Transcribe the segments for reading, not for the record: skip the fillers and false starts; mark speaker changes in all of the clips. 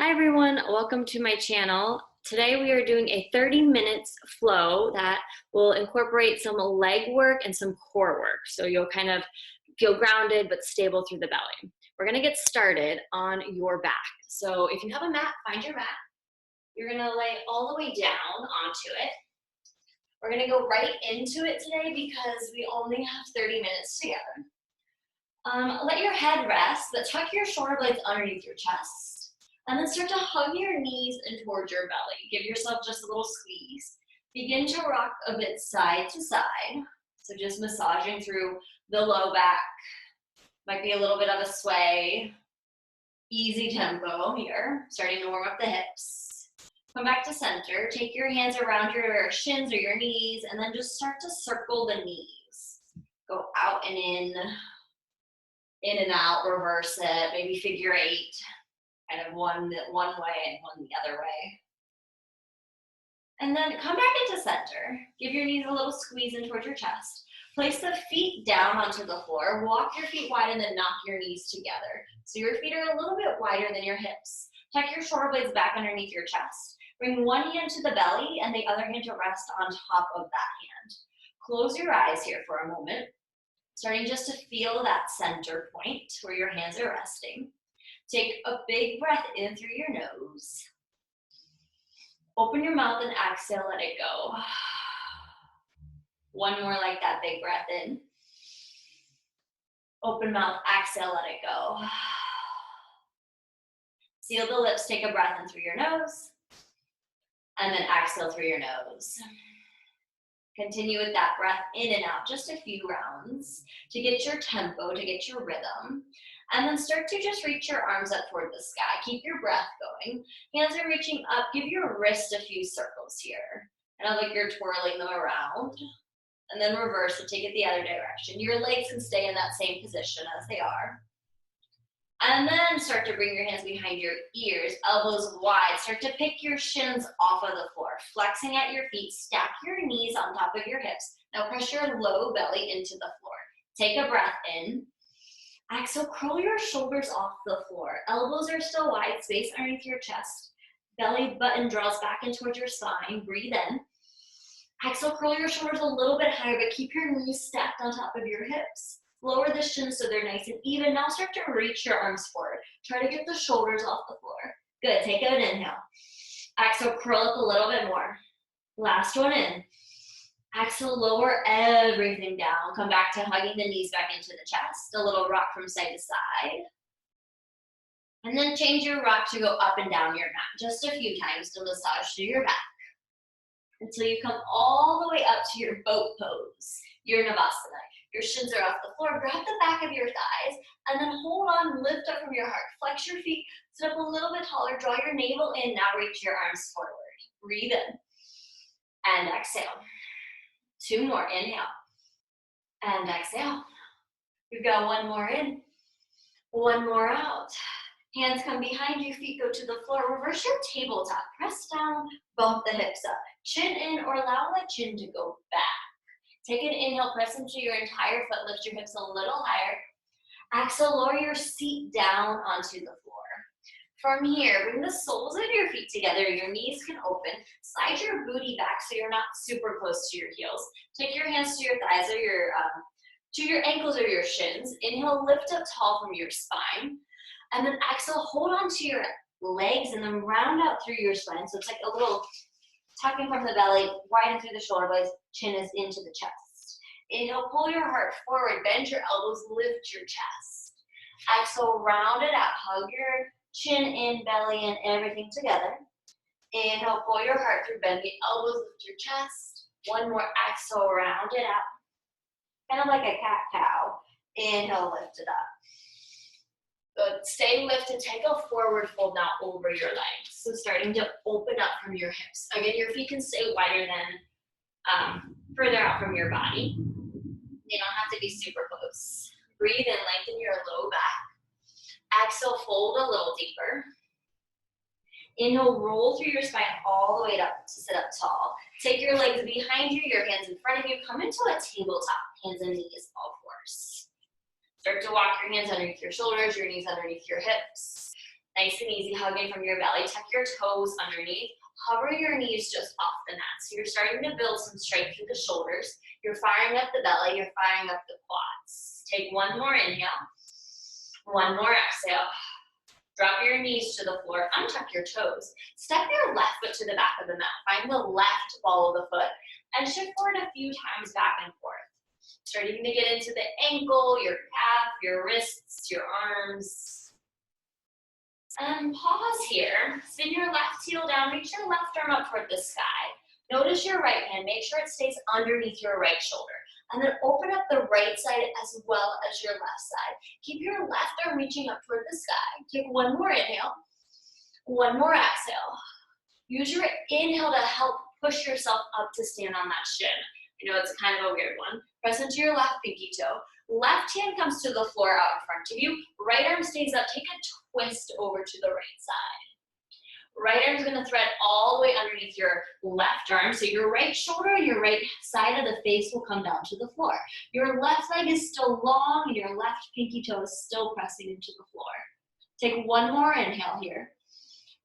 Speaker 1: Hi everyone, welcome to my channel. Today we are doing a 30 minutes flow that will incorporate some leg work and some core work. So you'll kind of feel grounded but stable through the belly. We're gonna get started on your back. So if you have a mat, find your mat. You're gonna lay all the way down onto it. We're gonna go right into it today because we only have 30 minutes together. Let your head rest, but tuck your shoulder blades underneath your chest. And then start to hug your knees in towards your belly. Give yourself just a little squeeze. Begin to rock a bit side to side. So just massaging through the low back. Might be a little bit of a sway. Easy tempo here. Starting to warm up the hips. Come back to center. Take your hands around your shins or your knees and then just start to circle the knees. Go out and in and out, reverse it, maybe figure eight. Kind of one way and one the other way. And then come back into center. Give your knees a little squeeze in towards your chest. Place the feet down onto the floor. Walk your feet wide and then knock your knees together. So your feet are a little bit wider than your hips. Tuck your shoulder blades back underneath your chest. Bring one hand to the belly and the other hand to rest on top of that hand. Close your eyes here for a moment. Starting just to feel that center point where your hands are resting. Take a big breath in through your nose. Open your mouth and exhale, let it go. One more like that, big breath in. Open mouth, exhale, let it go. Seal the lips, take a breath in through your nose. And then exhale through your nose. Continue with that breath in and out, just a few rounds to get your tempo, to get your rhythm. And then start to just reach your arms up toward the sky. Keep your breath going. Hands are reaching up. Give your wrist a few circles here. Kind of like you're twirling them around. And then reverse it, take it the other direction. Your legs can stay in that same position as they are. And then start to bring your hands behind your ears, elbows wide. Start to pick your shins off of the floor. Flexing at your feet, stack your knees on top of your hips. Now press your low belly into the floor. Take a breath in. Exhale, curl your shoulders off the floor. Elbows are still wide, space underneath your chest. Belly button draws back in towards your spine. Breathe in. Exhale, curl your shoulders a little bit higher, but keep your knees stacked on top of your hips. Lower the shins so they're nice and even. Now start to reach your arms forward. Try to get the shoulders off the floor. Good, take an inhale. Exhale, curl up a little bit more. Last one in. Exhale, lower everything down. Come back to hugging the knees back into the chest. A little rock from side to side. And then change your rock to go up and down your mat. Just a few times to massage through your back. Until you come all the way up to your boat pose, your Navasana. Your shins are off the floor. Grab the back of your thighs and then hold on, lift up from your heart. Flex your feet, sit up a little bit taller. Draw your navel in. Now reach your arms forward. Breathe in and exhale. Two more, inhale, and exhale. We've got one more in, one more out. Hands come behind you, feet go to the floor. Reverse your tabletop, press down, bump the hips up. Chin in or allow the chin to go back. Take an inhale, press into your entire foot, lift your hips a little higher. Exhale, lower your seat down onto the floor. From here, bring the soles of your feet together. Your knees can open. Slide your booty back so you're not super close to your heels. Take your hands to your thighs or to your ankles or your shins. Inhale, lift up tall from your spine. And then exhale, hold on to your legs and then round out through your spine. So it's like a little tucking from the belly, widen through the shoulder blades, chin is into the chest. Inhale, pull your heart forward, bend your elbows, lift your chest. Exhale, round it out, hug your chin in, belly in, everything together. Inhale, pull your heart through, bend the elbows, lift your chest. One more, exhale, round it out. Kind of like a cat-cow. Inhale, lift it up. Good, stay lifted, take a forward fold now over your legs. So starting to open up from your hips. Again, your feet can stay wider than further out from your body. They don't have to be super close. Breathe in, lengthen your low back. Exhale, fold a little deeper. Inhale, roll through your spine all the way up to sit up tall. Take your legs behind you, your hands in front of you. Come into a tabletop, hands and knees, all fours. Start to walk your hands underneath your shoulders, your knees underneath your hips. Nice and easy, hugging from your belly. Tuck your toes underneath. Hover your knees just off the mat. So you're starting to build some strength through the shoulders. You're firing up the belly. You're firing up the quads. Take one more inhale. One more exhale. Drop your knees to the floor. Untuck your toes. Step your left foot to the back of the mat. Find the left ball of the foot and shift forward a few times back and forth. Starting to get into the ankle, your calf, your wrists, your arms. And pause here. Spin your left heel down. Reach your left arm up toward the sky. Notice your right hand. Make sure it stays underneath your right shoulder. And then open up the right side as well as your left side. Keep your left arm reaching up toward the sky. Take one more inhale. One more exhale. Use your inhale to help push yourself up to stand on that shin. I know it's kind of a weird one. Press into your left pinky toe. Left hand comes to the floor out in front of you. Right arm stays up. Take a twist over to the right side. Right arm's gonna thread all the way underneath your left arm. So your right shoulder and your right side of the face will come down to the floor. Your left leg is still long and your left pinky toe is still pressing into the floor. Take one more inhale here.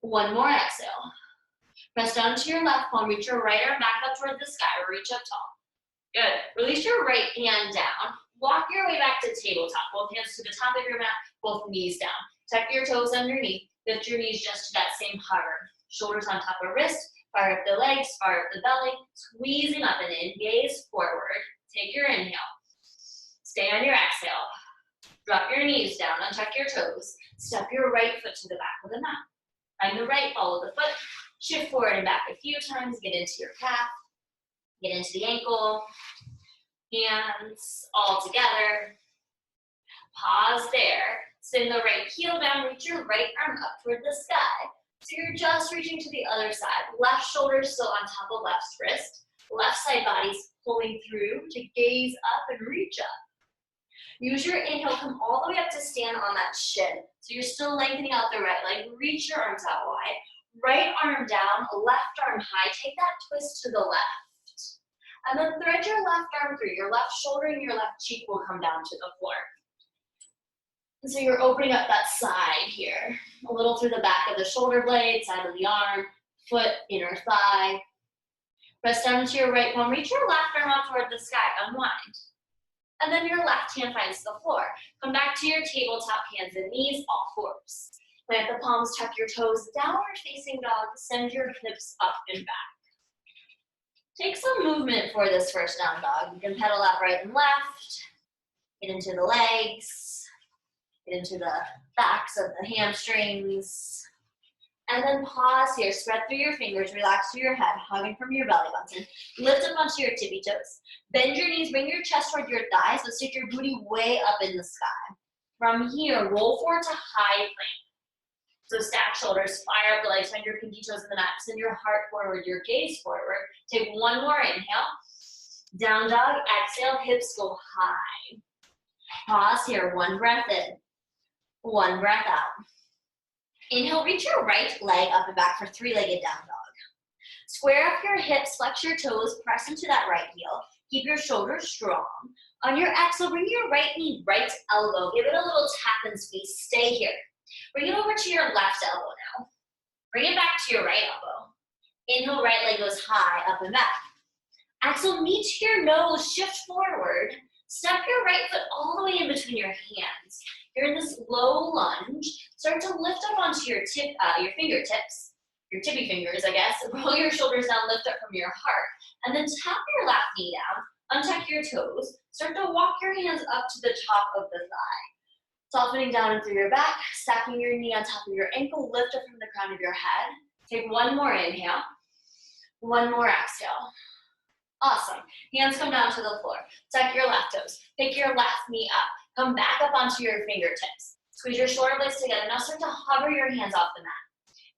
Speaker 1: One more exhale. Press down to your left palm. Reach your right arm back up toward the sky. Reach up tall. Good. Release your right hand down. Walk your way back to tabletop. Both hands to the top of your mat, both knees down. Tuck your toes underneath. Lift your knees just to that same hover. Shoulders on top of wrist. Fire up the legs, fire up the belly. Squeezing up and in. Gaze forward. Take your inhale. Stay on your exhale. Drop your knees down. Untuck your toes. Step your right foot to the back of the mat. Find the right ball of the foot. Shift forward and back a few times. Get into your calf. Get into the ankle. Hands all together. Pause there. Spin the right heel down. Reach your right arm up toward the sky. So you're just reaching to the other side. Left shoulder still on top of left wrist. Left side body's pulling through to gaze up and reach up. Use your inhale. Come all the way up to stand on that shin. So you're still lengthening out the right leg. Reach your arms out wide. Right arm down, left arm high. Take that twist to the left. And then thread your left arm through. Your left shoulder and your left cheek will come down to the floor. And so you're opening up that side here. A little through the back of the shoulder blade, side of the arm, foot, inner thigh. Press down into your right palm. Reach your left arm up toward the sky. Unwind. And then your left hand finds the floor. Come back to your tabletop, hands and knees, all fours. Plant the palms, tuck your toes, downward facing dog. Send your hips up and back. Take some movement for this first down dog. You can pedal out right and left. Get into the legs. Get into the backs of the hamstrings. And then pause here. Spread through your fingers. Relax through your head. Hugging from your belly button. Lift up onto your tippy toes. Bend your knees. Bring your chest toward your thighs. But stick your booty way up in the sky. From here, roll forward to high plank. So stack shoulders, fire up the legs, find your pinky toes in the mat, send your heart forward, your gaze forward. Take one more inhale. Down dog, exhale, hips go high. Pause here, one breath in, one breath out. Inhale, reach your right leg up and back for three-legged down dog. Square up your hips, flex your toes, press into that right heel. Keep your shoulders strong. On your exhale, bring your right knee, right elbow. Give it a little tap and squeeze. Stay here. Bring it over to your left elbow now. Bring it back to your right elbow. Inhale, right leg goes high, up and back. Exhale, knee to your nose, shift forward. Step your right foot all the way in between your hands. You're in this low lunge. Start to lift up onto your fingertips, your tippy fingers, I guess. Roll your shoulders down, lift up from your heart. And then tap your left knee down, untuck your toes. Start to walk your hands up to the top of the thigh. Softening down and through your back, stacking your knee on top of your ankle, lift up from the crown of your head. Take one more inhale, one more exhale. Awesome. Hands come down to the floor. Tuck your left toes. Pick your left knee up. Come back up onto your fingertips. Squeeze your shoulder blades together. Now start to hover your hands off the mat.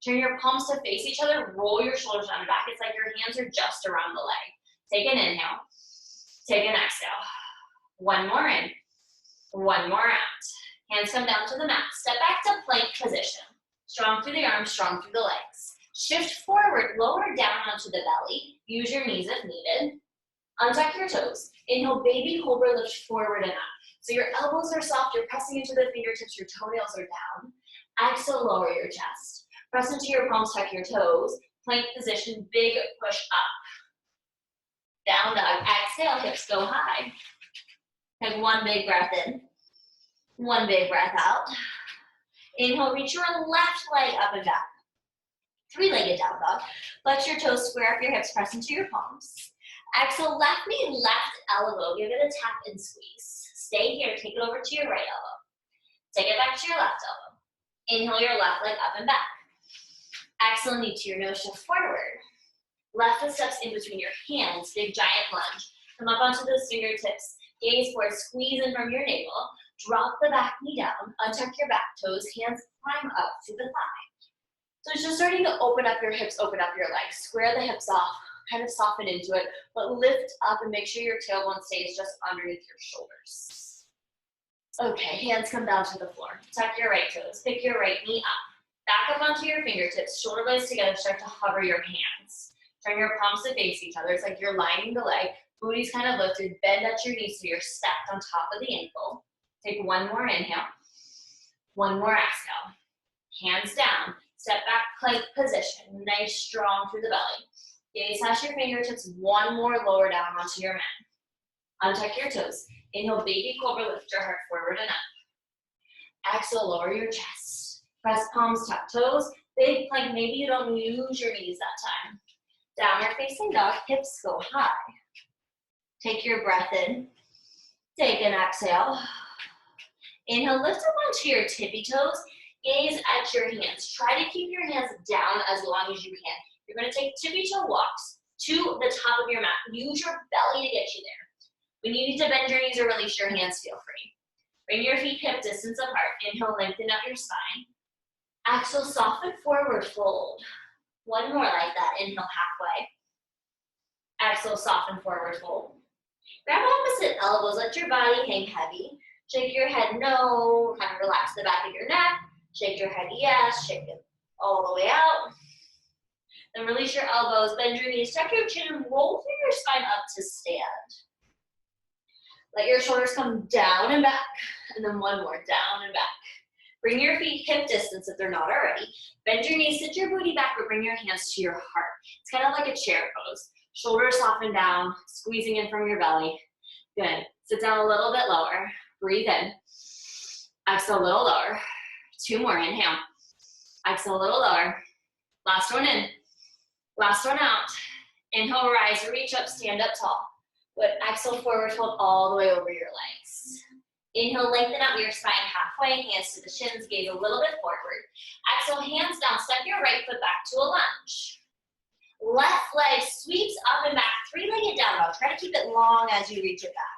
Speaker 1: Turn your palms to face each other. Roll your shoulders down and back. It's like your hands are just around the leg. Take an inhale. Take an exhale. One more in. One more out. Hands come down to the mat. Step back to plank position. Strong through the arms, strong through the legs. Shift forward, lower down onto the belly. Use your knees if needed. Untuck your toes. Inhale, baby cobra, lift forward and up. So your elbows are soft, you're pressing into the fingertips, your toenails are down. Exhale, lower your chest. Press into your palms, tuck your toes. Plank position, big push up. Down dog. Exhale, hips go high. Take one big breath in. One big breath out. Inhale, reach your left leg up and back. Three-legged down dog. Flex your toes, square up your hips, press into your palms. Exhale, left knee, left elbow. Give it a tap and squeeze. Stay here, take it over to your right elbow. Take it back to your left elbow. Inhale your left leg up and back. Exhale, knee to your nose, shift forward. Left foot steps in between your hands, big giant lunge. Come up onto those fingertips. Gaze forward, squeeze in from your navel. Drop the back knee down, untuck your back toes, hands climb up to the thigh. So it's just starting to open up your hips, open up your legs. Square the hips off, kind of soften into it, but lift up and make sure your tailbone stays just underneath your shoulders. Okay, hands come down to the floor. Tuck your right toes, pick your right knee up. Back up onto your fingertips, shoulder blades together, start to hover your hands. Turn your palms to face each other. It's like you're lining the leg, booty's kind of lifted, bend at your knees so you're stacked on top of the ankle. Take one more inhale, one more exhale. Hands down, step back, plank position. Nice, strong through the belly. Gaze past your fingertips, one more lower down onto your mat. Untuck your toes. Inhale, baby cobra, lift your heart forward and up. Exhale, lower your chest. Press palms, tuck toes. Big plank, maybe you don't use your knees that time. Downward facing dog, hips go high. Take your breath in. Take an exhale. Inhale, lift up onto your tippy toes. Gaze at your hands. Try to keep your hands down as long as you can. You're going to take tippy toe walks to the top of your mat. Use your belly to get you there. When you need to bend your knees or release your hands, feel free. Bring your feet hip distance apart. Inhale, lengthen up your spine. Exhale, soften forward fold. One more like that. Inhale, halfway. Exhale, soften forward fold. Grab opposite elbows. Let your body hang heavy. Shake your head no. Kind of relax the back of your neck. Shake your head yes. Shake it all the way out. Then release your elbows. Bend your knees. Tuck your chin and roll through your spine up to stand. Let your shoulders come down and back. And then one more. Down and back. Bring your feet hip distance if they're not already. Bend your knees, sit your booty back, or bring your hands to your heart. It's kind of like a chair pose. Shoulders soften down, squeezing in from your belly. Good. Sit down a little bit lower. Breathe in. Exhale a little lower. Two more. Inhale. Exhale a little lower. Last one in. Last one out. Inhale, rise, reach up, stand up tall. Good. Exhale, forward fold all the way over your legs. Inhale, lengthen out your spine halfway, hands to the shins, gaze a little bit forward. Exhale, hands down, step your right foot back to a lunge. Left leg sweeps up and back, three-legged down dog. Try to keep it long as you reach it back.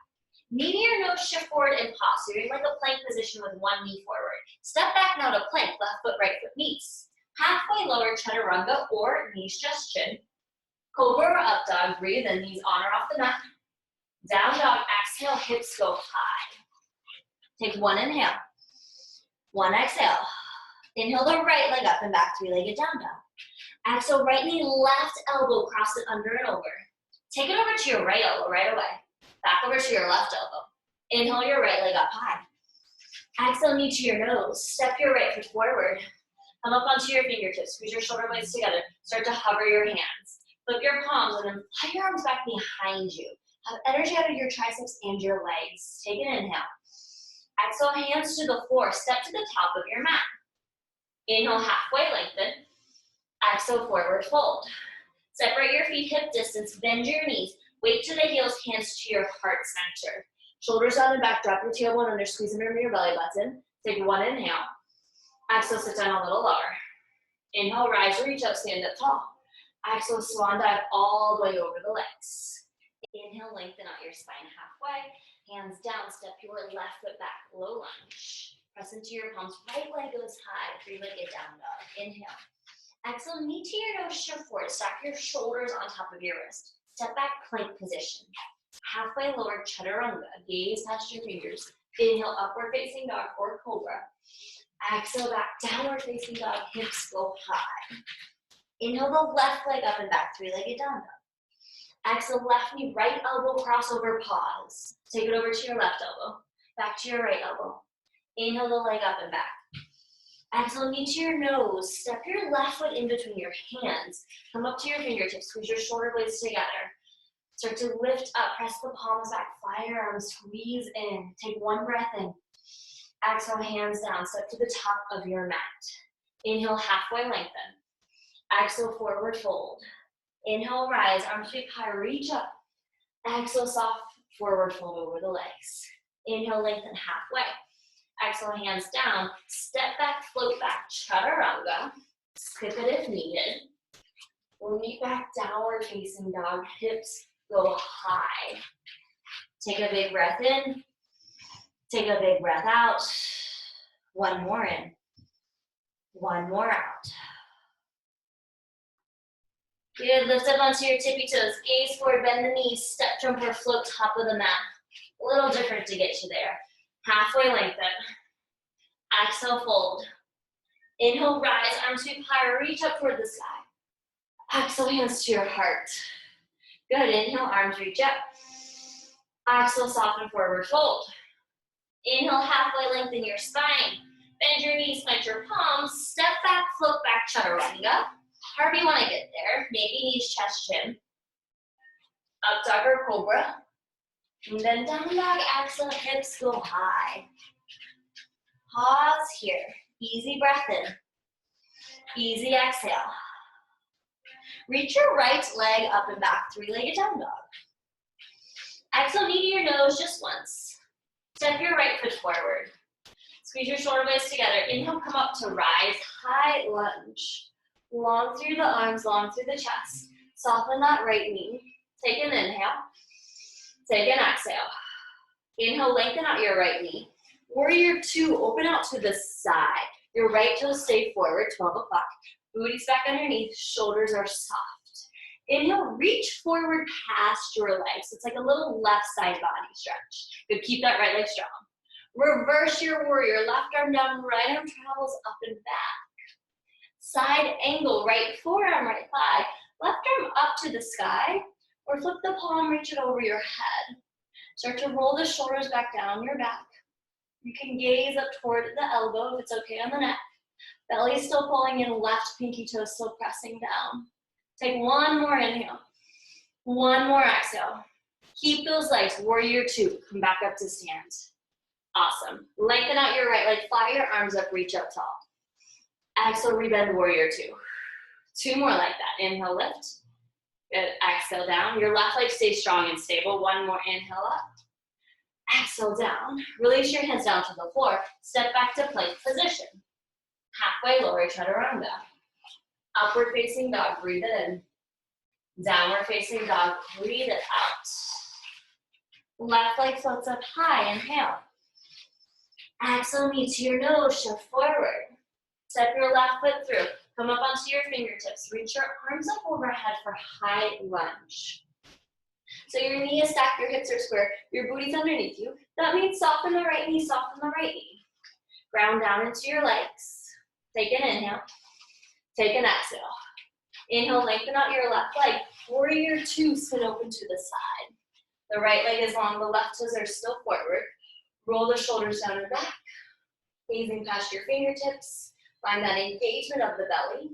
Speaker 1: Knee to your nose, shift forward and pause. So you're in like a plank position with one knee forward. Step back now to plank, left foot, right foot meets. Halfway lower, chaturanga or knees just chin. Cobra or up dog, breathe in, knees on or off the mat. Down dog, exhale, hips go high. Take one inhale, one exhale. Inhale the right leg up and back, three-legged down dog. Exhale, right knee, left elbow, cross it under and over. Take it over to your right elbow right away. Back over to your left elbow. Inhale your right leg up high. Exhale, knee to your nose. Step your right foot forward. Come up onto your fingertips. Squeeze your shoulder blades together. Start to hover your hands. Flip your palms and then fly your arms back behind you. Have energy out of your triceps and your legs. Take an inhale. Exhale, hands to the floor. Step to the top of your mat. Inhale, halfway lengthen. Exhale, forward fold. Separate your feet hip distance. Bend your knees. Weight to the heels, hands to your heart center. Shoulders down and back. Drop your tailbone under. Squeeze under your belly button. Take one inhale. Exhale, sit down a little lower. Inhale, rise, reach up, stand up tall. Exhale, swan dive all the way over the legs. Inhale, lengthen out your spine halfway. Hands down, step your left foot back, low lunge. Press into your palms, right leg goes high, three-legged down dog. Inhale. Exhale, knee to your nose, shift forward. Stack your shoulders on top of your wrist. Step back, plank position. Halfway lower, chaturanga. Gaze past your fingers. Inhale, upward facing dog or cobra. Exhale, back, downward facing dog, hips go high. Inhale the left leg up and back, three-legged down dog. Exhale, left knee, right elbow, crossover, pause. Take it over to your left elbow, back to your right elbow. Inhale the leg up and back. Exhale, knee to your nose. Step your left foot in between your hands. Come up to your fingertips. Squeeze your shoulder blades together. Start to lift up. Press the palms back. Fly your arms. Squeeze in. Take one breath in. Exhale, hands down. Step to the top of your mat. Inhale, halfway lengthen. Exhale, forward fold. Inhale, rise. Arms sweep high. Reach up. Exhale, soft forward fold over the legs. Inhale, lengthen halfway. Exhale, hands down. Step back, float back, chaturanga. Skip it if needed. We'll meet back, downward facing dog. Hips go high. Take a big breath in. Take a big breath out. One more in. One more out. Good, lift up onto your tippy toes. Gaze forward, bend the knees. Step, jump, or float top of the mat. A little different to get you there. Halfway lengthen. Exhale, fold. Inhale, rise, arms sweep higher, reach up toward the sky. Exhale, hands to your heart. Good, inhale, arms reach up. Exhale, soften forward fold. Inhale, halfway lengthen your spine. Bend your knees, plant your palms. Step back, float back, chaturanga. However you want to get there. Maybe knees, chest, chin. Up dog or cobra. And then down dog, exhale, hips go high. Pause here. Easy breath in. Easy exhale. Reach your right leg up and back, three-legged down dog. Exhale, knee to your nose just once. Step your right foot forward. Squeeze your shoulder blades together. Inhale, come up to rise, high lunge. Long through the arms, long through the chest. Soften that right knee. Take an inhale. Take an exhale. Inhale, lengthen out your right knee. Warrior two, open out to the side. Your right toes stay forward, 12 o'clock. Booty's back underneath, shoulders are soft. Inhale, reach forward past your legs. It's like a little left side body stretch. Good, keep that right leg strong. Reverse your warrior, left arm down, right arm travels up and back. Side angle, right forearm, right thigh. Left arm up to the sky, or flip the palm, reach it over your head. Start to roll the shoulders back down your back. You can gaze up toward the elbow if it's okay on the neck. Belly still pulling in, left pinky toe still pressing down. Take one more inhale. One more exhale. Keep those legs, warrior two. Come back up to stand. Awesome. Lengthen out your right leg, fly your arms up, reach up tall. Exhale, rebend, warrior two. Two more like that. Inhale, lift. Good. Exhale, down. Your left leg stays strong and stable. One more inhale up. Exhale, down. Release your hands down to the floor. Step back to plank position. Halfway lower, chaturanga. Upward facing dog, breathe it in. Downward facing dog, breathe it out. Left leg floats up high, inhale. Exhale, knee to your nose, shift forward. Step your left foot through. Come up onto your fingertips. Reach your arms up overhead for high lunge. So your knee is stacked, your hips are square, your booty's underneath you. That means soften the right knee, soften the right knee. Ground down into your legs. Take an inhale. Take an exhale. Inhale, lengthen out your left leg. Warrior two, spin open to the side. The right leg is long, the left toes are still forward. Roll the shoulders down and back. Gazing past your fingertips. Find that engagement of the belly.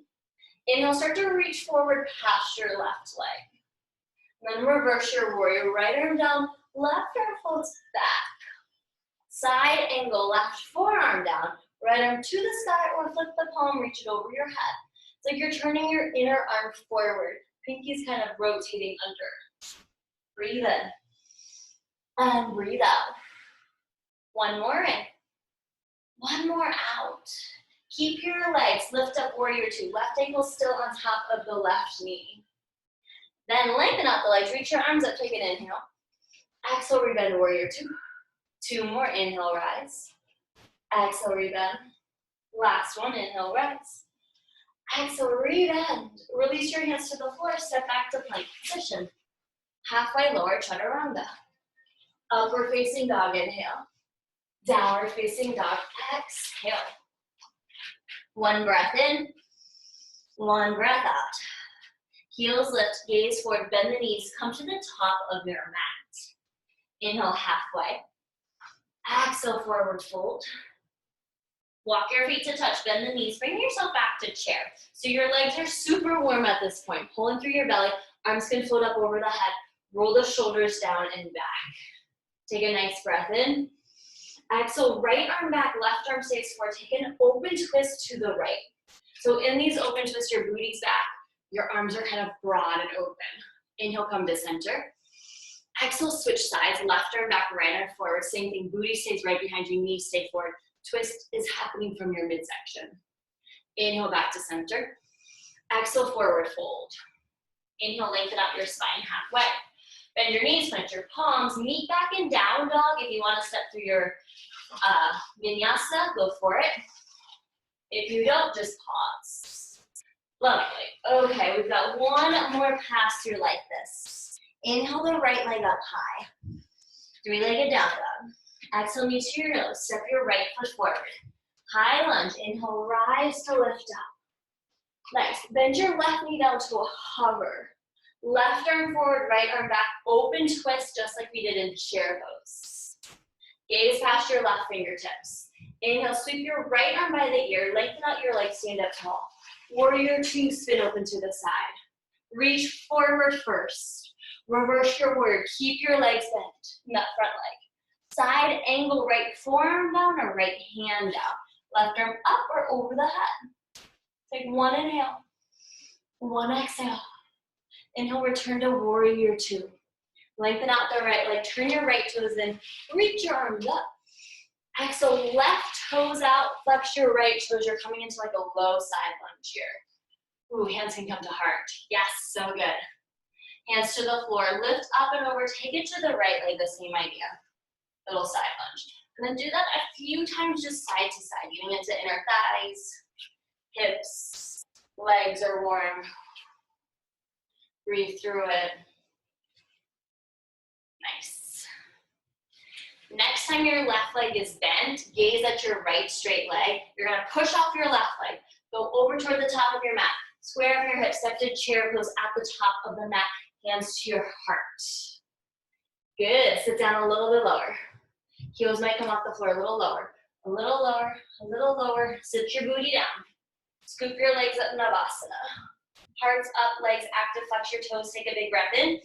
Speaker 1: Inhale, start to reach forward past your left leg. Then reverse your warrior. Right arm down, left arm floats back. Side angle, left forearm down. Right arm to the sky or flip the palm, reach it over your head. It's like you're turning your inner arm forward. Pinky's kind of rotating under. Breathe in. And breathe out. One more in. One more out. Keep your legs, lift up warrior two. Left ankle still on top of the left knee. Then lengthen out the legs, reach your arms up, take an inhale. Exhale, rebend, warrior two. Two more, inhale, rise. Exhale, rebend. Last one, inhale, rise. Exhale, rebend. Release your hands to the floor, step back to plank position. Halfway lower, chaturanga. Upward facing dog, inhale. Downward facing dog, exhale. One breath in, one breath out. Heels lift, gaze forward, bend the knees, come to the top of your mat. Inhale, halfway. Exhale, forward fold. Walk your feet to touch, bend the knees, bring yourself back to chair. So your legs are super warm at this point, pulling through your belly, arms can float up over the head, roll the shoulders down and back. Take a nice breath in. Exhale, right arm back, left arm stays forward. Take an open twist to the right. So in these open twists, your booty's back, your arms are kind of broad and open. Inhale, come to center. Exhale, switch sides, left arm back, right arm forward. Same thing, booty stays right behind you, knees stay forward. Twist is happening from your midsection. Inhale, back to center. Exhale, forward fold. Inhale, lengthen out your spine halfway. Bend your knees, plant your palms, meet back in down dog. If you want to step through your vinyasa, go for it. If you don't, just pause. Lovely. Okay, we've got one more pass through like this. Inhale the right leg up high. Three-legged down dog. Exhale, knee to your nose. Step your right foot forward. High lunge. Inhale, rise to lift up. Nice. Bend your left knee down to a hover. Left arm forward, right arm back. Open twist just like we did in chair pose. Gaze past your left fingertips. Inhale, sweep your right arm by the ear. Lengthen out your legs, stand up tall. Warrior two, spin open to the side. Reach forward first. Reverse your warrior. Keep your legs bent in that front leg. Side angle, right forearm down or right hand down. Left arm up or over the head. Take one inhale, one exhale. Inhale, return to warrior two. Lengthen out the right leg, turn your right toes in, reach your arms up. Exhale, left toes out, flex your right toes. You're coming into like a low side lunge here. Ooh, hands can come to heart. Yes, so good. Hands to the floor, lift up and over, take it to the right leg, the same idea. Little side lunge. And then do that a few times, just side to side, getting into inner thighs, hips, legs are warm. Breathe through it. Nice. Next time your left leg is bent, gaze at your right straight leg. You're gonna push off your left leg, go over toward the top of your mat, square up your hips, step to chair pose at the top of the mat, hands to your heart. Good, sit down a little bit lower. Heels might come off the floor a little lower, a little lower, a little lower. Sit your booty down. Scoop your legs up, Navasana. Hearts up, legs active, flex your toes, take a big breath in.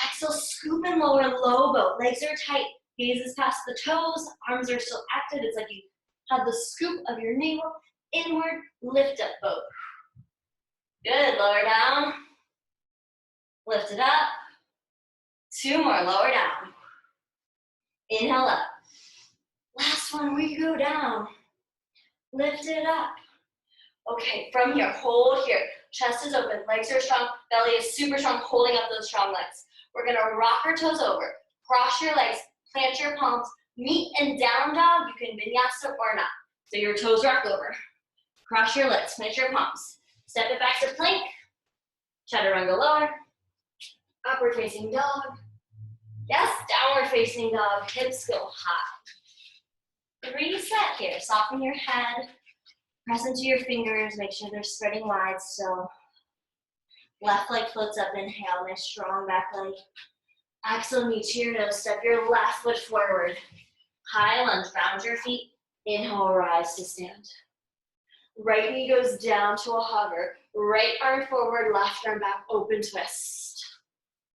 Speaker 1: Exhale, scoop and lower, low boat. Legs are tight, gazes past the toes, arms are still active. It's like you have the scoop of your navel, inward, lift up boat. Good, lower down. Lift it up. Two more, lower down. Inhale up. Last one, we go down. Lift it up. Okay, from here, hold here. Chest is open, legs are strong, belly is super strong, holding up those strong legs. We're gonna rock our toes over, cross your legs, plant your palms, meet in down dog. You can vinyasa or not. So your toes rock over. Cross your legs, plant your palms. Step it back to plank. Chaturanga lower. Upward facing dog. Yes, downward facing dog. Hips go high. Reset here. Soften your head. Press into your fingers. Make sure they're spreading wide still. Left leg floats up. Inhale. Nice strong back leg. Exhale, knee to your nose. Step your left foot forward. High lunge. Round your feet. Inhale, rise to stand. Right knee goes down to a hover. Right arm forward. Left arm back. Open twist.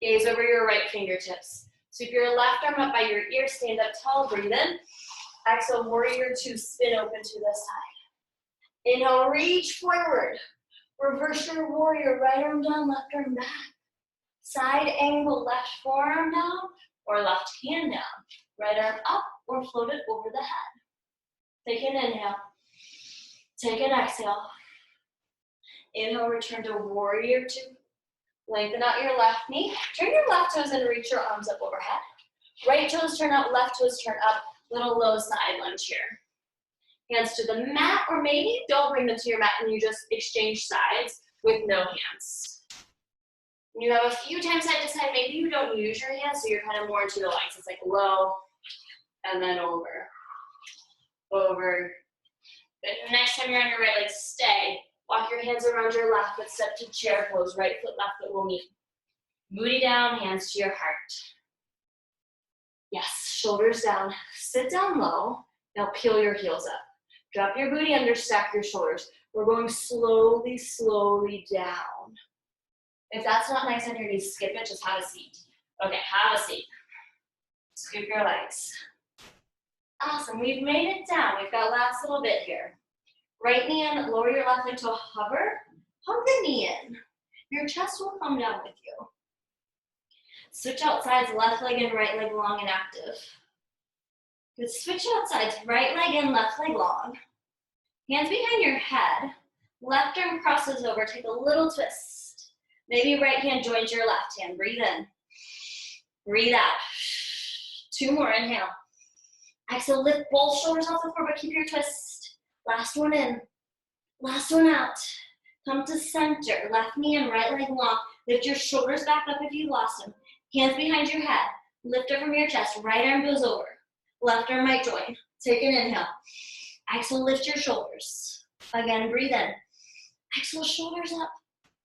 Speaker 1: Gaze over your right fingertips. Sweep your left arm up by your ear. Stand up tall. Breathe in. Exhale, warrior two. Spin open to the side. Inhale, reach forward. Reverse your warrior. Right arm down, left arm back. Side angle, left forearm down or left hand down. Right arm up or float it over the head. Take an inhale. Take an exhale. Inhale, return to warrior two. Lengthen out your left knee. Turn your left toes in and reach your arms up overhead. Right toes turn out, left toes turn up. Little low side lunge here. Hands to the mat, or maybe don't bring them to your mat and you just exchange sides with no hands. You have a few times side to side, maybe you don't use your hands, so you're kind of more into the legs. It's like low, and then over, over. But next time you're on your right leg, stay. Walk your hands around your left foot, step to chair pose. Right foot, left foot will meet. Booty down, hands to your heart. Yes, shoulders down. Sit down low. Now peel your heels up. Drop your booty under, stack your shoulders. We're going slowly, slowly down. If that's not nice on your knees, skip it, just have a seat. Okay, have a seat. Scoop your legs. Awesome, we've made it down. We've got last little bit here. Right knee in, lower your left leg to a hover. Hug the knee in. Your chest will come down with you. Switch out sides, left leg and right leg long and active. Good, switch out sides, right leg in, left leg long. Hands behind your head. Left arm crosses over, take a little twist. Maybe right hand joins your left hand, breathe in. Breathe out. 2 more, inhale. Exhale, lift both shoulders off the floor, but keep your twist. Last one in, last one out. Come to center, left knee and right leg long. Lift your shoulders back up if you lost them. Hands behind your head. Lift up from your chest, right arm goes over. Left arm might join. Take an inhale. Exhale, lift your shoulders. Again, breathe in. Exhale, shoulders up.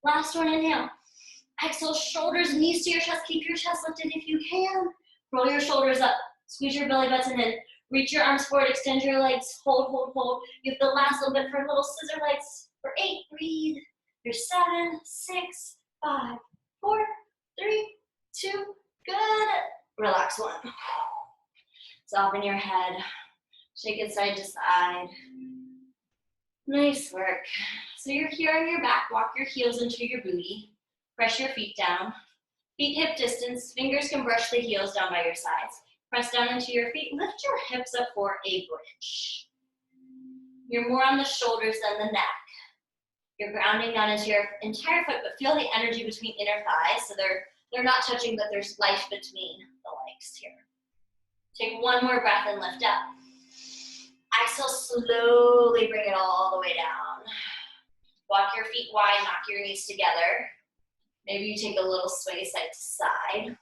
Speaker 1: Last one, inhale. Exhale, shoulders, knees to your chest. Keep your chest lifted if you can. Roll your shoulders up. Squeeze your belly button in. Reach your arms forward, extend your legs. Hold, hold, hold. You have the last little bit for little scissor legs. For 8, breathe. Your 7, 6, 5, 4, 3, 2, good. Relax 1. Soften your head. Shake it side to side. Nice work. So you're here on your back. Walk your heels into your booty. Press your feet down. Feet hip distance. Fingers can brush the heels down by your sides. Press down into your feet. Lift your hips up for a bridge. You're more on the shoulders than the neck. You're grounding down into your entire foot, but feel the energy between inner thighs. So they're not touching, but there's life between the legs here. Take 1 more breath and lift up. Exhale, slowly bring it all the way down. Walk your feet wide, knock your knees together. Maybe you take a little sway side to side.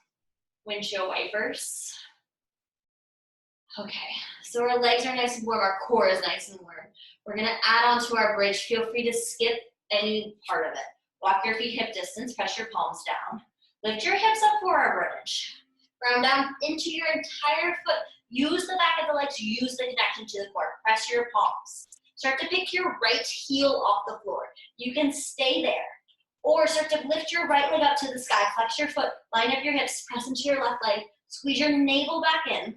Speaker 1: Windshield wipers. Okay, so our legs are nice and warm, our core is nice and warm. We're gonna add on to our bridge. Feel free to skip any part of it. Walk your feet hip distance, press your palms down. Lift your hips up for our bridge. Ground down into your entire foot. Use the back of the legs, use the connection to the core. Press your palms. Start to pick your right heel off the floor. You can stay there. Or start to lift your right leg up to the sky. Flex your foot, line up your hips, press into your left leg. Squeeze your navel back in.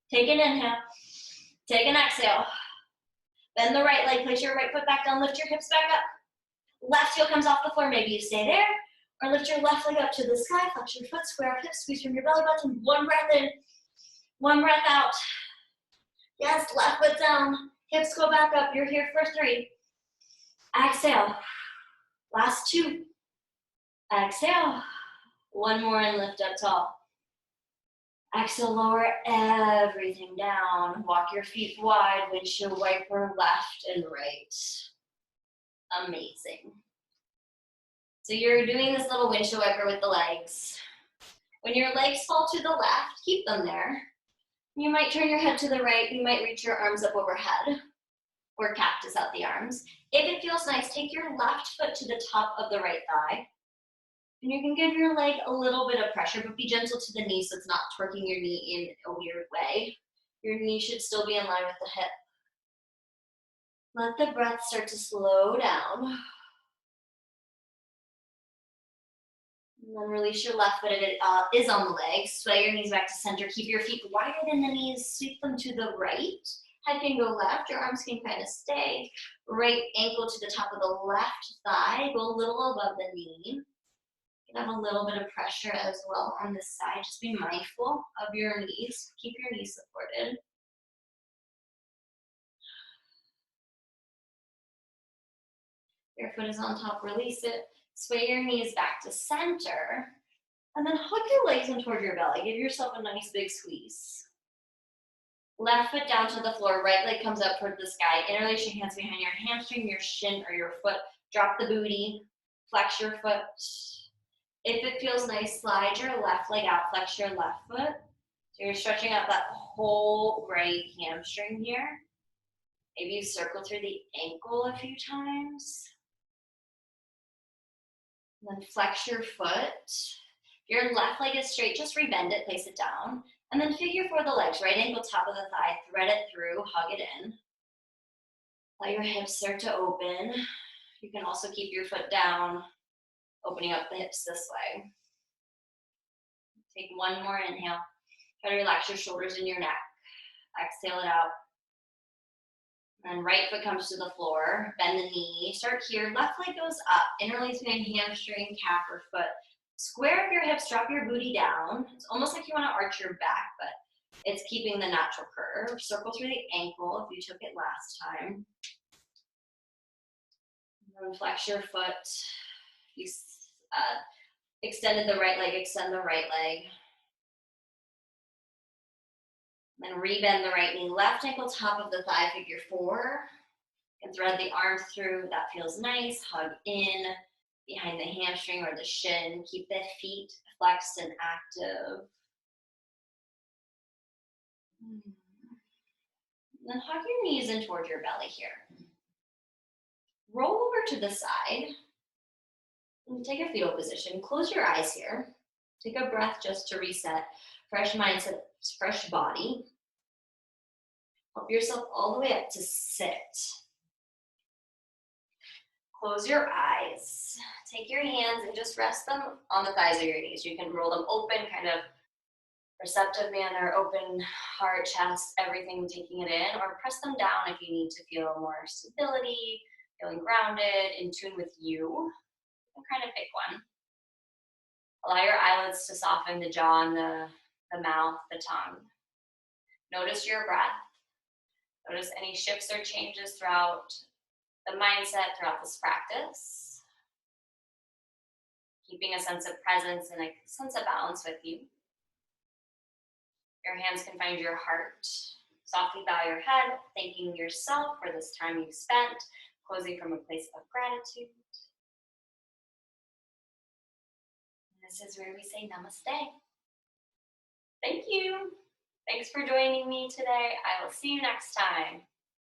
Speaker 1: Take an inhale. Take an exhale. Bend the right leg, place your right foot back down, lift your hips back up. Left heel comes off the floor, maybe you stay there. Or lift your left leg up to the sky, flex your foot, square up hips, squeeze from your belly button. 1 breath in, 1 breath out. Yes, left foot down, hips go back up. You're here for 3. Exhale. Last 2. Exhale. 1 more and lift up tall. Exhale, lower everything down. Walk your feet wide, windshield wiper left and right. Amazing. So you're doing this little windshield wiper with the legs. When your legs fall to the left, keep them there. You might turn your head to the right. You might reach your arms up overhead or cactus out the arms. If it feels nice, take your left foot to the top of the right thigh. And you can give your leg a little bit of pressure, but be gentle to the knee so it's not twerking your knee in a weird way. Your knee should still be in line with the hip. Let the breath start to slow down. And then release your left foot if it is on the leg. Sway your knees back to center. Keep your feet wider than the knees. Sweep them to the right. Head can go left. Your arms can kind of stay. Right ankle to the top of the left thigh. Go a little above the knee. You can have a little bit of pressure as well on this side. Just be mindful of your knees. Keep your knees supported. Your foot is on top. Release it. Sway your knees back to center. And then hug your legs in toward your belly. Give yourself a nice big squeeze. Left foot down to the floor. Right leg comes up toward the sky. Interlace your hands behind your hamstring, your shin, or your foot. Drop the booty. Flex your foot. If it feels nice, slide your left leg out, flex your left foot. So you're stretching out that whole right hamstring here. Maybe you circle through the ankle a few times. And then flex your foot. Your left leg is straight, just rebend it, place it down. And then figure 4 the legs, right ankle, top of the thigh, thread it through, hug it in. Let your hips start to open. You can also keep your foot down, opening up the hips this way. Take one more inhale. Try to relax your shoulders and your neck. Exhale it out. And right foot comes to the floor. Bend the knee. Start here. Left leg goes up. Interlace between hamstring, calf, or foot. Square up your hips. Drop your booty down. It's almost like you want to arch your back, but it's keeping the natural curve. Circle through the ankle if you took it last time. And then flex your foot. You extended the right leg. Extend the right leg. Then rebend the right knee, left ankle top of the thigh, figure four. You can thread the arms through, that feels nice. Hug in behind the hamstring or the shin. Keep the feet flexed and active. And then hug your knees in toward your belly here. Roll over to the side. And take a fetal position. Close your eyes here. Take a breath just to reset. Fresh mindset, fresh body. Help yourself all the way up to sit. Close your eyes. Take your hands and just rest them on the thighs of your knees. You can roll them open, kind of receptive manner, open heart, chest, everything, taking it in, or press them down if you need to feel more stability, feeling grounded, in tune with you. You can kind of pick one. Allow your eyelids to soften, the jaw and the mouth, the tongue. Notice your breath. Notice any shifts or changes throughout the mindset, throughout this practice. Keeping a sense of presence and a sense of balance with you. Your hands can find your heart. Softly bow your head, thanking yourself for this time you've spent, closing from a place of gratitude. This is where we say namaste. Thank you. Thanks for joining me today. I will see you next time.